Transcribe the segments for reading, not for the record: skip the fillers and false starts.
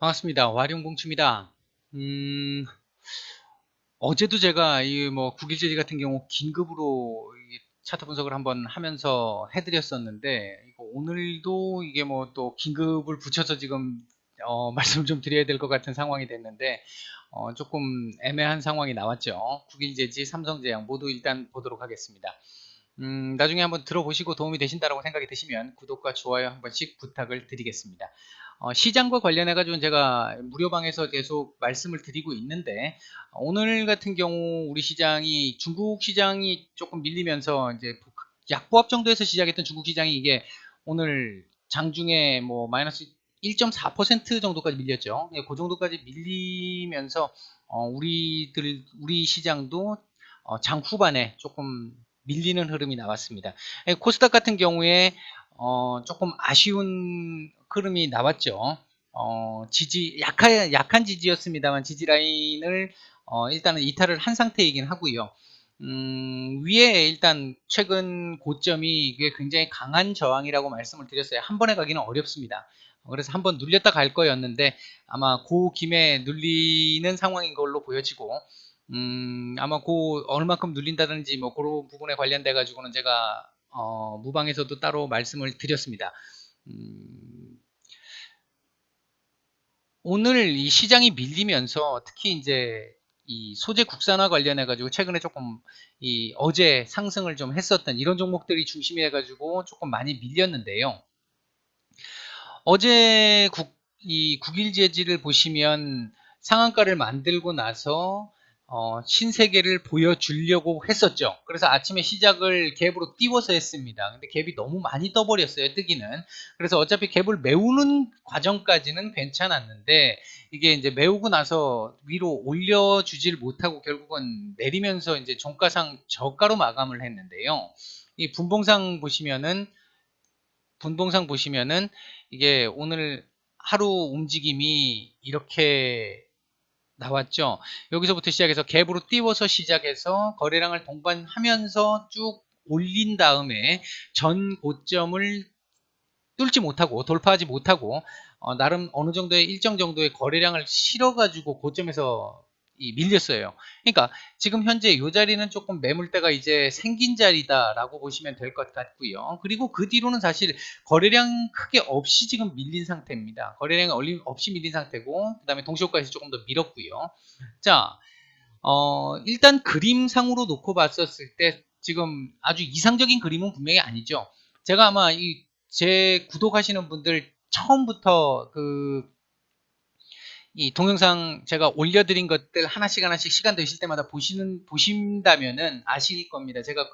반갑습니다. 와룡공추입니다. 음, 어제도 제가 이 뭐 국일제지 같은 경우 긴급으로 이 차트 분석을 한번 하면서 해드렸었는데 이거 오늘도 이게 뭐 또 긴급을 붙여서 지금 말씀을 좀 드려야 될 것 같은 상황이 됐는데 조금 애매한 상황이 나왔죠. 국일제지, 삼성제약 모두 일단 보도록 하겠습니다. 나중에 한번 들어보시고 도움이 되신다고 생각이 드시면 구독과 좋아요 한 번씩 부탁을 드리겠습니다. 시장과 관련해 가지고 제가 무료방에서 계속 말씀을 드리고 있는데 오늘 같은 경우 우리 시장이 중국 시장이 조금 밀리면서 이제 약보합 정도에서 시작했던 중국 시장이 이게 오늘 장중에 뭐 마이너스 1.4% 정도까지 밀렸죠. 예, 그 정도까지 밀리면서 우리 시장도 장 후반에 조금 밀리는 흐름이 나왔습니다. 예, 코스닥 같은 경우에 조금 아쉬운 흐름이 나왔죠. 약한 지지였습니다만 지지 라인을 일단은 이탈을 한 상태이긴 하고요. 위에 일단 최근 고점이 이게 굉장히 강한 저항이라고 말씀을 드렸어요. 한 번에 가기는 어렵습니다. 그래서 한번 눌렸다 갈 거였는데 아마 그 김에 눌리는 상황인 걸로 보여지고 아마 그 얼마큼 눌린다든지 뭐 그런 부분에 관련돼 가지고는 제가 무방에서도 따로 말씀을 드렸습니다. 음, 오늘 이 시장이 밀리면서 특히 이제 이 소재 국산화 관련해 가지고 최근에 조금 이 어제 상승을 좀 했었던 이런 종목들이 중심이 해 가지고 조금 많이 밀렸는데요. 어제 이 국일제지를 보시면 상한가를 만들고 나서 신세계를 보여주려고 했었죠. 그래서 아침에 시작을 갭으로 띄워서 했습니다. 근데 갭이 너무 많이 떠버렸어요, 뜨기는. 그래서 어차피 갭을 메우는 과정까지는 괜찮았는데 이게 이제 메우고 나서 위로 올려주질 못하고 결국은 내리면서 이제 종가상 저가로 마감을 했는데요. 이 분봉상 보시면은 이게 오늘 하루 움직임이 이렇게 나왔죠. 여기서부터 시작해서 갭으로 띄워서 시작해서 거래량을 동반하면서 쭉 올린 다음에 전 고점을 뚫지 못하고 돌파하지 못하고 나름 어느 정도의 일정 정도의 거래량을 실어가지고 고점에서 밀렸어요. 그러니까 지금 현재 이 자리는 조금 매물대가 이제 생긴 자리다라고 보시면 될 것 같고요. 그리고 그 뒤로는 사실 거래량 크게 없이 지금 밀린 상태입니다. 거래량 없이 밀린 상태고 그 다음에 동시효과에서 조금 더 밀었고요. 자, 일단 그림상으로 놓고 봤었을 때 지금 아주 이상적인 그림은 분명히 아니죠. 제가 아마 제 구독하시는 분들 처음부터 이 동영상 제가 올려드린 것들 하나씩 하나씩 시간 되실 때마다 보신다면은 아실 겁니다. 제가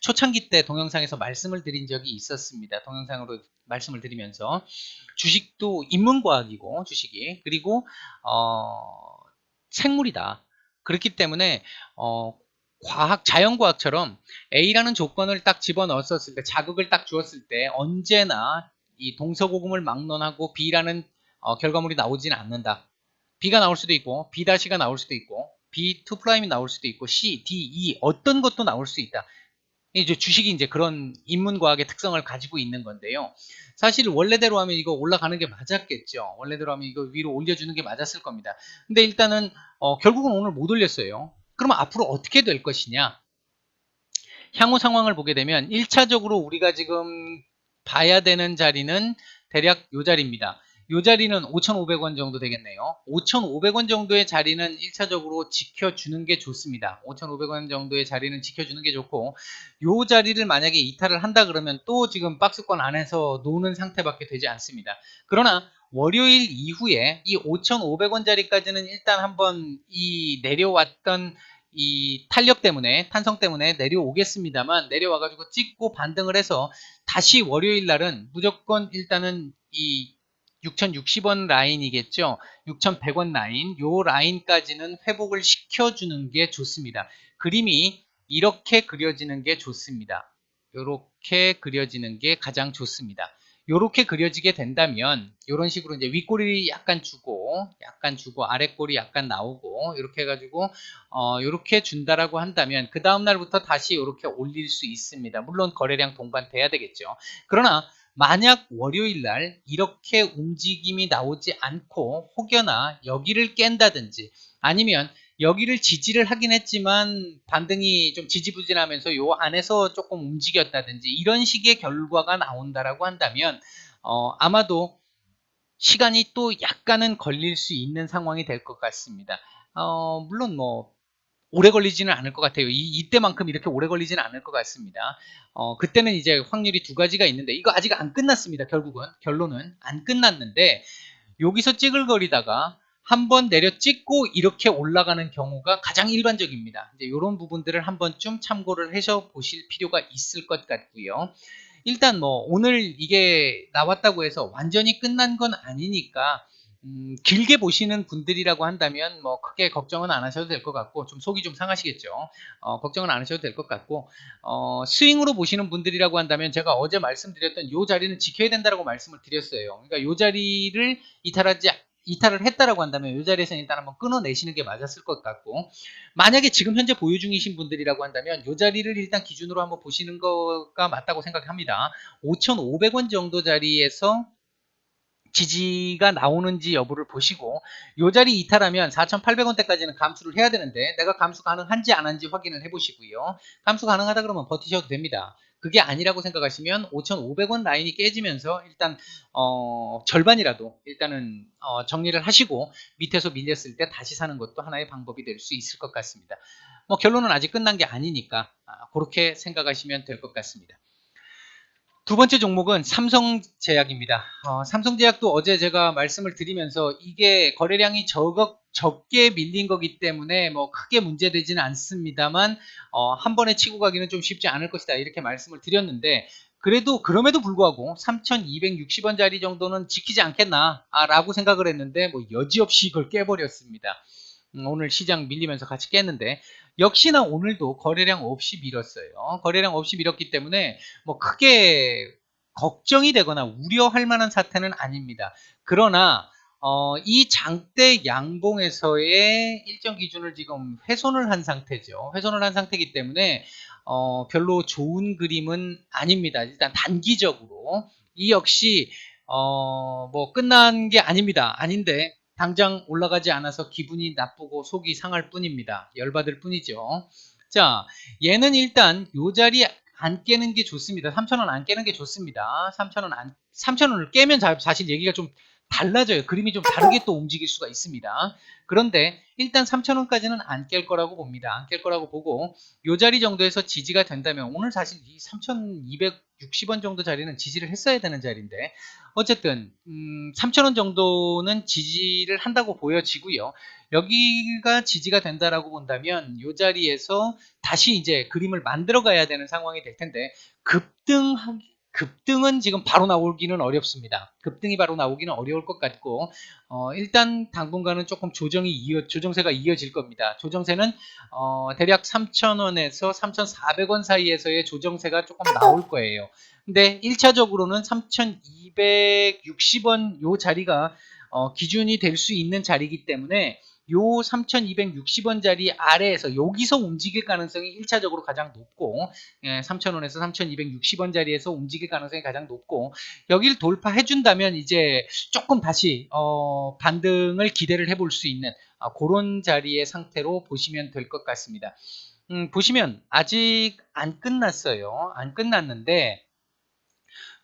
초창기 때 동영상에서 말씀을 드린 적이 있었습니다. 동영상으로 말씀을 드리면서 주식도 인문과학이고 주식이 그리고 생물이다. 그렇기 때문에 자연과학처럼 A라는 조건을 딱 집어넣었을 때, 자극을 딱 주었을 때 언제나 이 동서고금을 막론하고 B라는 결과물이 나오지는 않는다. B가 나올 수도 있고 B-가 나올 수도 있고 B2'이 나올 수도 있고 C, D, E 어떤 것도 나올 수 있다. 이제 주식이 이제 그런 인문과학의 특성을 가지고 있는 건데요. 사실 원래대로 하면 이거 올라가는 게 맞았겠죠. 원래대로 하면 이거 위로 올려주는 게 맞았을 겁니다. 근데 일단은 결국은 오늘 못 올렸어요. 그러면 앞으로 어떻게 될 것이냐? 향후 상황을 보게 되면 1차적으로 우리가 지금 봐야 되는 자리는 대략 이 자리입니다. 이 자리는 5,500원 정도 되겠네요. 5,500원 정도의 자리는 1차적으로 지켜주는 게 좋습니다. 5,500원 정도의 자리는 지켜주는 게 좋고 이 자리를 만약에 이탈을 한다 그러면 또 지금 박스권 안에서 노는 상태밖에 되지 않습니다. 그러나 월요일 이후에 이 5,500원 자리까지는 일단 한번 이 내려왔던 이 탄성 때문에 내려오겠습니다만 내려와가지고 찍고 반등을 해서 다시 월요일 날은 무조건 일단은 이 6060원 라인이겠죠. 6100원 라인 요 라인까지는 회복을 시켜주는 게 좋습니다. 그림이 이렇게 그려지는 게 좋습니다. 이렇게 그려지는 게 가장 좋습니다. 이렇게 그려지게 된다면 이런 식으로 이제 윗꼬리 약간 주고 아랫꼬리 약간 나오고 이렇게 해가지고 이렇게 준다라고 한다면 그 다음 날부터 다시 이렇게 올릴 수 있습니다. 물론 거래량 동반돼야 되겠죠. 그러나 만약 월요일날 이렇게 움직임이 나오지 않고 혹여나 여기를 깬다든지 아니면 여기를 지지를 하긴 했지만 반등이 좀 지지부진하면서 요 안에서 조금 움직였다든지 이런 식의 결과가 나온다라고 한다면 아마도 시간이 또 약간은 걸릴 수 있는 상황이 될 것 같습니다. 물론 뭐 오래 걸리지는 않을 것 같아요. 이때만큼 이렇게 오래 걸리지는 않을 것 같습니다. 그때는 이제 확률이 두 가지가 있는데 이거 아직 안 끝났습니다. 결국은 결론은 안 끝났는데 여기서 찌글거리다가 한번 내려 찍고 이렇게 올라가는 경우가 가장 일반적입니다. 이제 이런 부분들을 한 번쯤 참고를 해서 보실 필요가 있을 것 같고요. 일단 뭐 오늘 이게 나왔다고 해서 완전히 끝난 건 아니니까 길게 보시는 분들이라고 한다면 뭐 크게 걱정은 안 하셔도 될 것 같고 좀 속이 좀 상하시겠죠. 걱정은 안 하셔도 될 것 같고 스윙으로 보시는 분들이라고 한다면 제가 어제 말씀드렸던 이 자리는 지켜야 된다고 말씀을 드렸어요. 그러니까 이 자리를 이탈을 했다라고 한다면 이 자리에서 일단 한번 끊어내시는 게 맞았을 것 같고 만약에 지금 현재 보유 중이신 분들이라고 한다면 이 자리를 일단 기준으로 한번 보시는 거가 맞다고 생각합니다. 5,500원 정도 자리에서 지지가 나오는지 여부를 보시고 요 자리 이탈하면 4,800원대까지는 감수를 해야 되는데 내가 감수 가능한지 안 한지 확인을 해보시고요. 감수 가능하다 그러면 버티셔도 됩니다. 그게 아니라고 생각하시면 5,500원 라인이 깨지면서 일단 절반이라도 일단은 정리를 하시고 밑에서 밀렸을 때 다시 사는 것도 하나의 방법이 될 수 있을 것 같습니다. 뭐 결론은 아직 끝난 게 아니니까 그렇게 생각하시면 될 것 같습니다. 두 번째 종목은 삼성제약입니다. 삼성제약도 어제 제가 말씀을 드리면서 이게 거래량이 적게 밀린 거기 때문에 뭐 크게 문제되지는 않습니다만 한 번에 치고 가기는 좀 쉽지 않을 것이다 이렇게 말씀을 드렸는데 그럼에도 불구하고 3,260원짜리 정도는 지키지 않겠나 라고 생각을 했는데 뭐 여지없이 이걸 깨버렸습니다. 오늘 시장 밀리면서 같이 깼는데 역시나 오늘도 거래량 없이 밀었어요. 거래량 없이 밀었기 때문에 뭐 크게 걱정이 되거나 우려할 만한 사태는 아닙니다. 그러나 이 장대 양봉에서의 일정 기준을 지금 훼손을 한 상태죠. 훼손을 한 상태이기 때문에 별로 좋은 그림은 아닙니다. 일단 단기적으로 이 역시 뭐 끝난 게 아닙니다. 아닌데 당장 올라가지 않아서 기분이 나쁘고 속이 상할 뿐입니다. 열받을 뿐이죠. 자, 얘는 일단 요 자리 안 깨는 게 좋습니다. 3,000원 안 깨는 게 좋습니다. 3,000원을 깨면 사실 얘기가 좀 달라져요. 그림이 좀 다르게 또 움직일 수가 있습니다. 그런데 일단 3,000원까지는 안 깰 거라고 봅니다. 안 깰 거라고 보고 요 자리 정도에서 지지가 된다면 오늘 사실 이 3,260원 정도 자리는 지지를 했어야 되는 자리인데 어쨌든 3,000원 정도는 지지를 한다고 보여지고요. 여기가 지지가 된다라고 본다면 이 자리에서 다시 이제 그림을 만들어 가야 되는 상황이 될 텐데 급등은 지금 바로 나오기는 어렵습니다. 급등이 바로 나오기는 어려울 것 같고 일단 당분간은 조금 조정세가 이어질 겁니다. 조정세는 대략 3,000원에서 3,400원 사이에서의 조정세가 조금 나올 거예요. 근데 1차적으로는 3,260원 요 자리가 기준이 될 수 있는 자리이기 때문에 요 3,260원짜리 아래에서 여기서 움직일 가능성이 1차적으로 가장 높고 3,000원에서 3,260원짜리에서 움직일 가능성이 가장 높고 여기를 돌파해 준다면 이제 조금 다시 반등을 기대를 해볼 수 있는 그런 자리의 상태로 보시면 될 것 같습니다. 보시면 아직 안 끝났어요. 안 끝났는데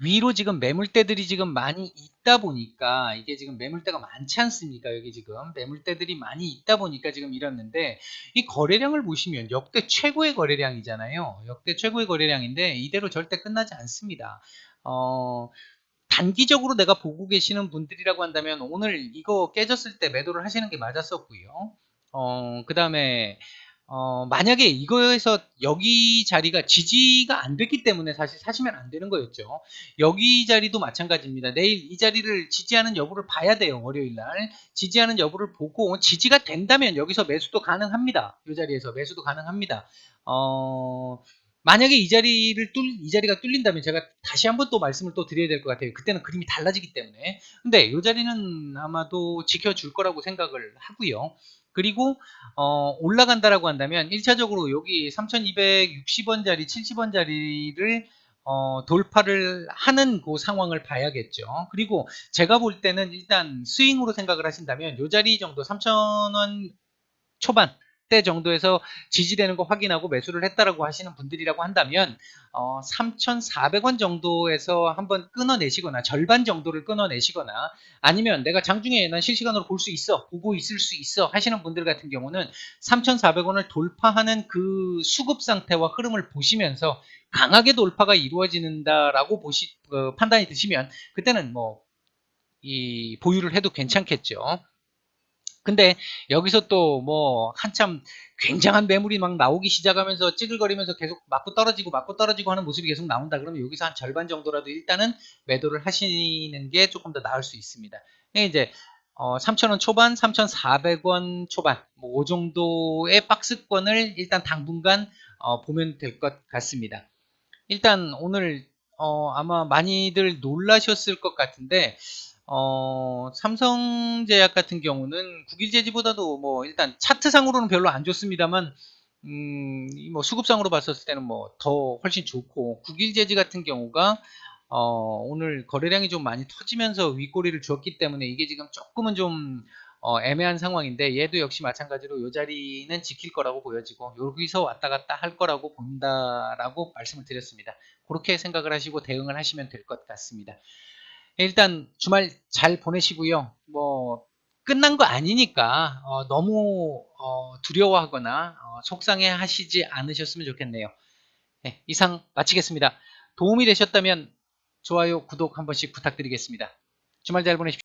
위로 지금 매물대들이 지금 많이 있다 보니까 이게 지금 매물대가 많지 않습니까? 여기 지금 매물대들이 많이 있다 보니까 지금 이랬는데 이 거래량을 보시면 역대 최고의 거래량이잖아요. 역대 최고의 거래량인데 이대로 절대 끝나지 않습니다. 단기적으로 내가 보고 계시는 분들이라고 한다면 오늘 이거 깨졌을 때 매도를 하시는 게 맞았었고요. 그 다음에 만약에 이거에서 여기 자리가 지지가 안 됐기 때문에 사실 사시면 안 되는 거였죠. 여기 자리도 마찬가지입니다. 내일 이 자리를 지지하는 여부를 봐야 돼요. 월요일 날. 지지하는 여부를 보고 지지가 된다면 여기서 매수도 가능합니다. 이 자리에서 매수도 가능합니다. 만약에 이 자리가 뚫린다면 제가 다시 한번 또 말씀을 또 드려야 될 것 같아요. 그때는 그림이 달라지기 때문에. 근데 이 자리는 아마도 지켜줄 거라고 생각을 하고요. 그리고 올라간다라고 한다면 1차적으로 여기 3,260원짜리 70원짜리를 돌파를 하는 그 상황을 봐야겠죠. 그리고 제가 볼 때는 일단 스윙으로 생각을 하신다면 요 자리 정도 3,000원 초반 대 정도에서 지지되는 거 확인하고 매수를 했다라고 하시는 분들이라고 한다면 3,400원 정도에서 한번 끊어내시거나 절반 정도를 끊어내시거나 아니면 내가 장중에 난 실시간으로 볼 수 있어 보고 있을 수 있어 하시는 분들 같은 경우는 3,400원을 돌파하는 그 수급 상태와 흐름을 보시면서 강하게 돌파가 이루어진다라고 판단이 드시면 그때는 뭐 이 보유를 해도 괜찮겠죠. 근데 여기서 또 뭐 한참 굉장한 매물이 막 나오기 시작하면서 찌글거리면서 계속 맞고 떨어지고 하는 모습이 계속 나온다 그러면 여기서 한 절반 정도라도 일단은 매도를 하시는 게 조금 더 나을 수 있습니다. 이제 3,000원 초반, 3,400원 초반 뭐 그 정도의 박스권을 일단 당분간 보면 될 것 같습니다. 일단 오늘 아마 많이들 놀라셨을 것 같은데 삼성제약 같은 경우는 국일제지보다도 뭐 일단 차트상으로는 별로 안 좋습니다만 뭐 수급상으로 봤었을 때는 뭐 더 훨씬 좋고 국일제지 같은 경우가 오늘 거래량이 좀 많이 터지면서 윗꼬리를 주었기 때문에 이게 지금 조금은 좀 애매한 상황인데 얘도 역시 마찬가지로 이 자리는 지킬 거라고 보여지고 여기서 왔다 갔다 할 거라고 본다라고 말씀을 드렸습니다. 그렇게 생각을 하시고 대응을 하시면 될 것 같습니다. 일단 주말 잘 보내시고요. 뭐 끝난 거 아니니까 너무 두려워하거나 속상해 하시지 않으셨으면 좋겠네요. 네, 이상 마치겠습니다. 도움이 되셨다면 좋아요, 구독 한 번씩 부탁드리겠습니다. 주말 잘 보내십시오.